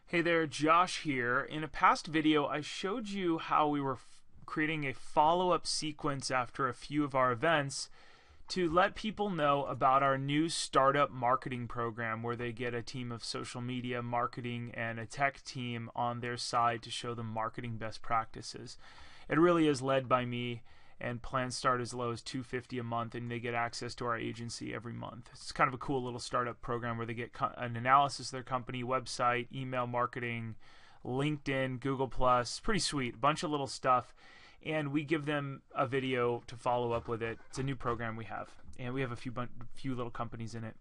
Hey there, Josh here. In a past video, I showed you how we were creating a follow-up sequence after a few of our events to let people know about our new startup marketing program where they get a team of social media marketing and a tech team on their side to show them marketing best practices. It really is led by me, and plans start as low as $250 a month, and they get access to our agency every month. It's kind of a cool little startup program where they get an analysis of their company, website, email marketing, LinkedIn, Google+. Pretty sweet. A bunch of little stuff. And we give them a video to follow up with it. It's a new program we have. And we have a few little companies in it.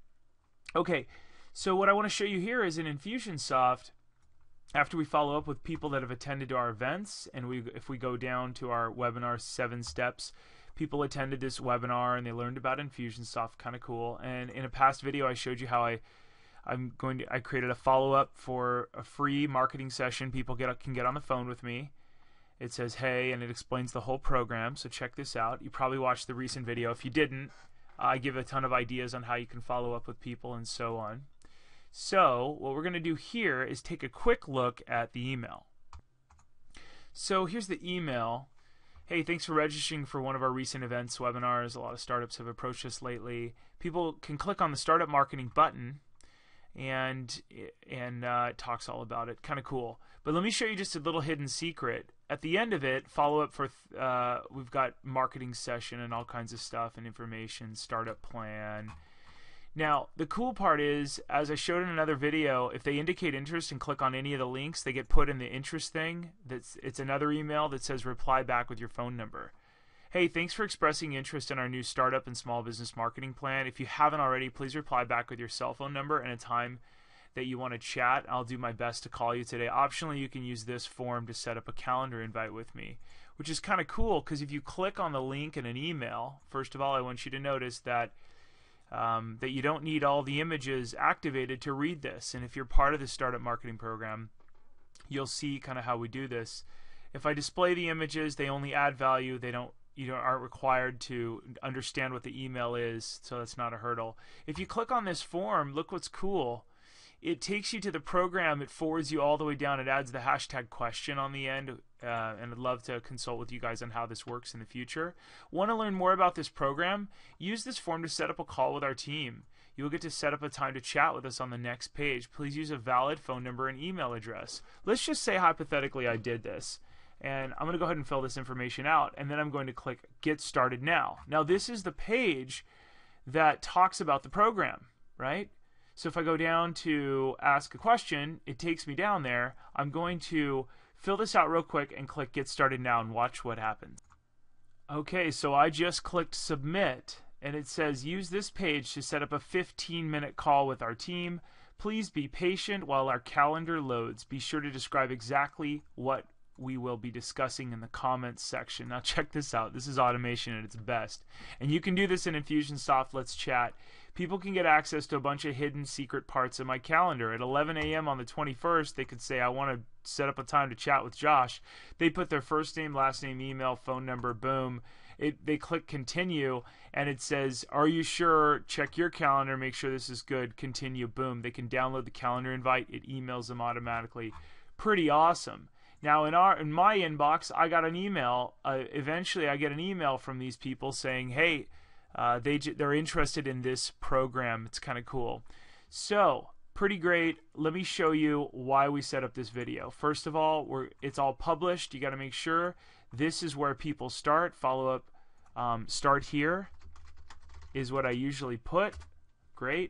Okay, so what I want to show you here is in Infusionsoft, after we follow up with people that have attended to our events, and if we go down to our webinar 7 steps, people attended this webinar and they learned about Infusionsoft, kind of cool. And in a past video I showed you how I created a follow-up for a free marketing session. People can get on the phone with me. It says hey, and it explains the whole program, so check this out. You probably watched the recent video. If you didn't, I give a ton of ideas on how you can follow up with people and so on. So what we're going to do here is take a quick look at the email. So here's the email. Hey, thanks for registering for one of our recent events, webinars. A lot of startups have approached us lately. People can click on the startup marketing button and it talks all about it. Kind of cool. But let me show you just a little hidden secret. At the end of it, follow up for we've got marketing session and all kinds of stuff and information, startup plan. Now, the cool part is, as I showed in another video, if they indicate interest and click on any of the links, they get put in the interest thing. It's another email that says reply back with your phone number. Hey, thanks for expressing interest in our new startup and small business marketing plan. If you haven't already, please reply back with your cell phone number and a time that you want to chat. I'll do my best to call you today. Optionally, you can use this form to set up a calendar invite with me, which is kind of cool because if you click on the link in an email, first of all, I want you to notice that you don't need all the images activated to read this. And if you're part of the startup marketing program, you'll see kind of how we do this. If I display the images, they only add value. You aren't required to understand what the email is, so that's not a hurdle. If you click on this form, look what's cool. It takes you to the program. It forwards you all the way down. It adds the hashtag question on the end, and I'd love to consult with you guys on how this works in the future. Want to learn more about this program? Use this form to set up a call with our team. You'll get to set up a time to chat with us on the next page. Please use a valid phone number and email address. Let's just say hypothetically I did this, and I'm going to go ahead and fill this information out, and then I'm going to click Get Started Now. Now this is the page that talks about the program, right? So if I go down to ask a question, it takes me down there. I'm going to fill this out real quick and click Get Started Now and watch what happens. Okay, so I just clicked Submit, and it says use this page to set up a 15-minute call with our team. Please be patient while our calendar loads. Be sure to describe exactly what we will be discussing in the comments section. Now check this out. This is automation at its best. And you can do this in Infusionsoft. Let's chat. People can get access to a bunch of hidden secret parts of my calendar. At 11 a.m. on the 21st, they could say, I want to set up a time to chat with Josh. They put their first name, last name, email, phone number, boom. They click continue, and it says, are you sure? Check your calendar, make sure this is good, continue, boom. They can download the calendar invite. It emails them automatically. Pretty awesome. Now in my inbox, I got an email. Eventually, I get an email from these people saying, hey, they're interested in this program. It's kind of cool. So pretty great. Let me show you why we set up this video. First of all, it's all published. You got to make sure this is where people start. Follow up, start here is what I usually put. Great.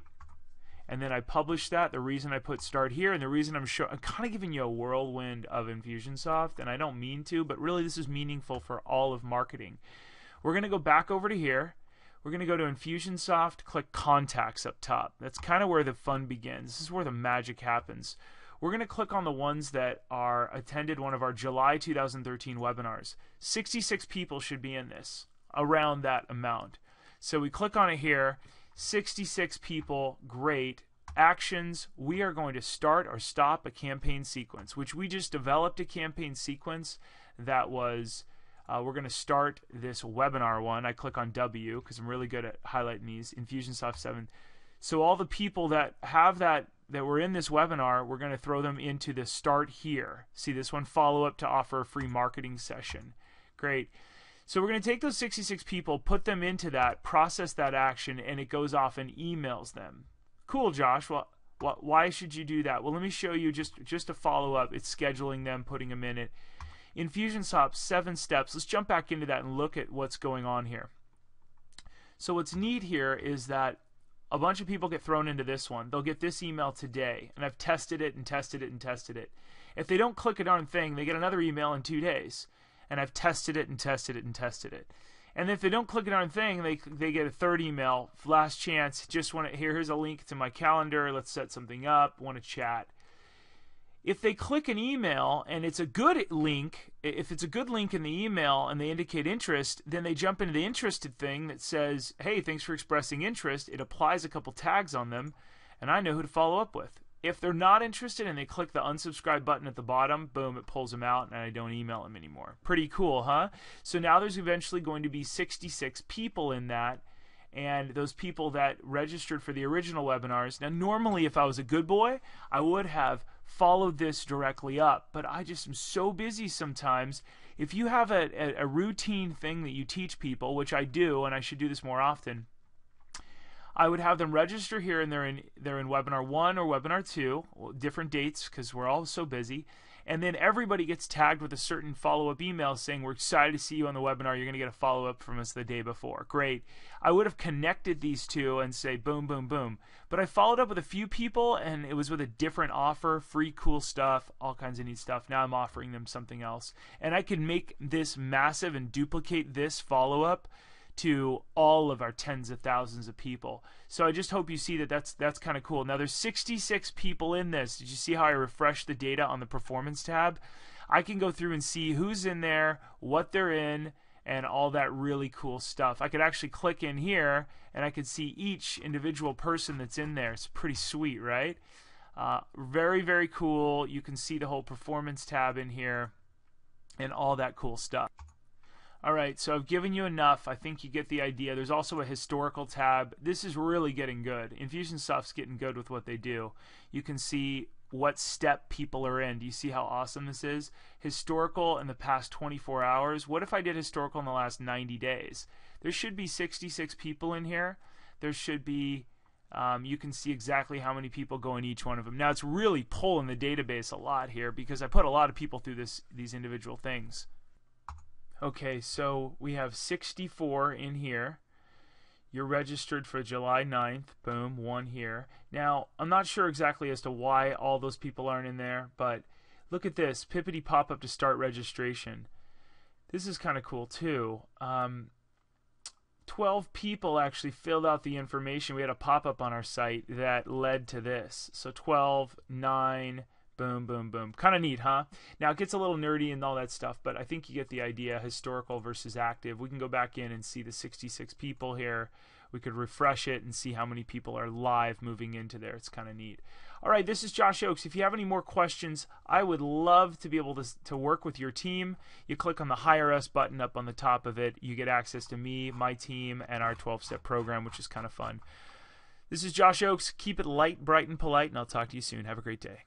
And then I publish that. The reason I put start here, and the reason I'm kind of giving you a whirlwind of Infusionsoft, and I don't mean to, but really this is meaningful for all of marketing. We're going to go back over to here. We're going to go to Infusionsoft, click Contacts up top. That's kind of where the fun begins. This is where the magic happens. We're going to click on the ones that attended one of our July 2013 webinars. 66 people should be in this, around that amount. So we click on it here. 66 people, great. Actions, we are going to start or stop a campaign sequence, which we just developed a campaign sequence that was, we're going to start this webinar one. I click on W because I'm really good at highlighting these, Infusionsoft 7. So all the people that have that that were in this webinar, we're going to throw them into the start here. See this one, follow up to offer a free marketing session. Great. So we're going to take those 66 people, put them into that, process that action, and it goes off and emails them. Cool, Josh. Well, why should you do that? Well, let me show you just a follow-up. It's scheduling them, putting them in it. Infusionsoft, 7 steps. Let's jump back into that and look at what's going on here. So what's neat here is that a bunch of people get thrown into this one. They'll get this email today, and I've tested it and tested it and tested it. If they don't click a darn thing, they get another email in 2 days, and I've tested it and tested it and tested it. And if they don't click a darn thing, they get a third email. Last chance. Just want to here's a link to my calendar. Let's set something up. Want to chat. If they click an email and it's a good link, if it's a good link in the email and they indicate interest, then they jump into the interested thing that says, hey, thanks for expressing interest. It applies a couple tags on them, and I know who to follow up with. If they're not interested and they click the unsubscribe button at the bottom, boom, it pulls them out and I don't email them anymore. Pretty cool, huh? So now there's eventually going to be 66 people in that, and those people that registered for the original webinars. Now normally if I was a good boy, I would have followed this directly up, but I just am so busy sometimes. If you have a routine thing that you teach people, which I do, and I should do this more often, I would have them register here, and they're in webinar 1 or webinar 2, different dates because we're all so busy. And then everybody gets tagged with a certain follow-up email saying, we're excited to see you on the webinar. You're going to get a follow-up from us the day before. Great. I would have connected these two and say boom, boom, boom. But I followed up with a few people, and it was with a different offer, free cool stuff, all kinds of neat stuff. Now I'm offering them something else. And I can make this massive and duplicate this follow-up to all of our tens of thousands of people. So I just hope you see that that's kind of cool. Now there's 66 people in this. Did you see how I refreshed the data on the performance tab? I can go through and see who's in there, what they're in, and all that really cool stuff. I could actually click in here and I could see each individual person that's in there. It's pretty sweet, right? Very, very cool. You can see the whole performance tab in here and all that cool stuff. Alright, so I've given you enough. I think you get the idea. There's also a historical tab. This is really getting good. Infusionsoft's getting good with what they do. You can see what step people are in. Do you see how awesome this is? Historical in the past 24 hours. What if I did historical in the last 90 days? There should be 66 people in here. There should be, you can see exactly how many people go in each one of them. Now it's really pulling the database a lot here because I put a lot of people through these individual things. Okay, so we have 64 in here. You're registered for July 9th. Boom, 1 here. Now, I'm not sure exactly as to why all those people aren't in there, but look at this. Pippity pop-up to start registration. This is kind of cool, too. 12 people actually filled out the information. We had a pop-up on our site that led to this. So 12, 9... boom, boom, boom. Kind of neat, huh? Now, it gets a little nerdy and all that stuff, but I think you get the idea, historical versus active. We can go back in and see the 66 people here. We could refresh it and see how many people are live moving into there. It's kind of neat. All right, this is Josh Oakes. If you have any more questions, I would love to be able to work with your team. You click on the Hire Us button up on the top of it. You get access to me, my team, and our 12-step program, which is kind of fun. This is Josh Oakes. Keep it light, bright, and polite, and I'll talk to you soon. Have a great day.